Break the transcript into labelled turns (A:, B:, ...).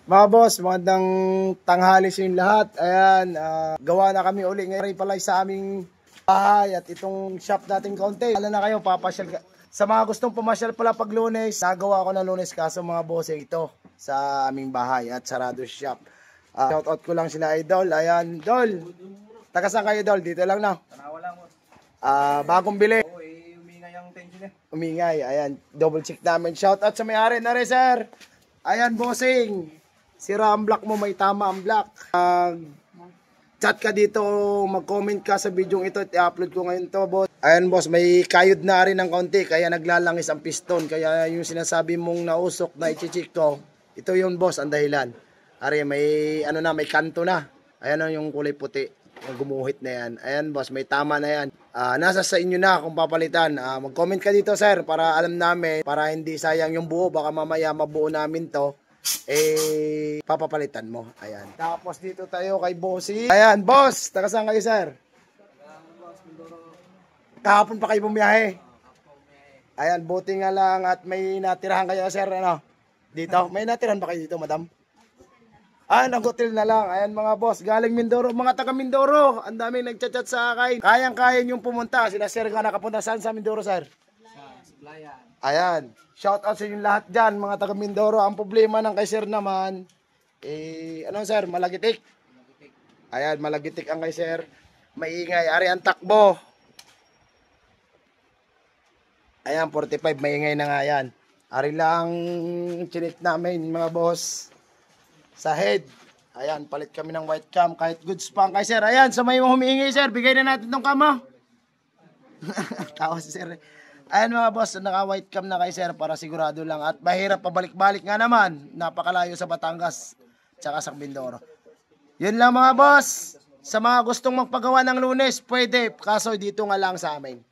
A: Mga boss, magandang tanghali sa inyong lahat. Ayan, gawa na kami uli ngayon pala sa aming bahay at itong shop natin konti. Alam na kayo, papasyal ka. Sa mga gustong pumasyal pala pag Lunes, nagawa ko na Lunes kaso mga boss ito sa aming bahay at sarado shop. Shoutout ko lang sila Idol. Ayan, Dol. Taga saan kayo Dol? Dito lang na.
B: Tanawa lang mo.
A: Bagong bili.
B: Oo, umingay ang tension eh.
A: Umingay, ayan, double check namin. Shoutout sa may-ari na rin sir. Ayan bossing. Sira ang block mo, may tama ang block. Chat ka dito, mag-comment ka sa video ito at i-upload ko ngayon to, boss. Ayan, boss, may kayod na rin ng konti, kaya naglalangis ang piston. Kaya yung sinasabi mong nausok na i-check ko, ito yun, boss, ang dahilan. Ari, may, may kanto na. Ayan yung kulay puti, yung gumuhit na yan. Ayan, boss, may tama na yan. Nasa sa inyo na kung papalitan. Mag-comment ka dito, sir, para alam namin, para hindi sayang yung buo. Baka mamaya mabuo namin to. Papapalitan mo. Ayan. Tapos dito tayo kay Bossy. Ayan, boss. Taga saan kayo, sir? Kahapon pa kayo bumiyahe. Ayan, buti nga lang at may natirahan kayo, sir. Ano? Dito. May natirahan ba kayo dito, madam? Nag-hotel na lang. Ayan, mga boss. Galing Mindoro. Mga taga Mindoro. Ang daming nagchat-chat sa akin. Kayang-kaya yung pumunta. Sila, sir, nga nakapunta saan sa Mindoro, sir?
B: Sa Sablayan.
A: Ayan. Shout out sa inyo lahat dyan, mga taga Mindoro. Ang problema ng kay sir naman, sir, malagitik. Ayan, malagitik ang kay sir. Maingay, ari ang takbo. Ayan, 45, maingay na nga yan. Ari lang chinik namin, mga boss. Sa head. Ayan, palit kami ng white cam. Kahit goods pa ang kay sir. Ayan, sa may humihingi sir, bigay na natin tong kama. Tawa si sir. Ayan mga boss, naka-white cam na kay sir para sigurado lang. At mahirap pabalik-balik nga naman. Napakalayo sa Batangas, tsaka sa Mindoro. Yun lang mga boss. Sa mga gustong magpagawa ng Lunes, pwede. Kaso dito nga lang sa amin.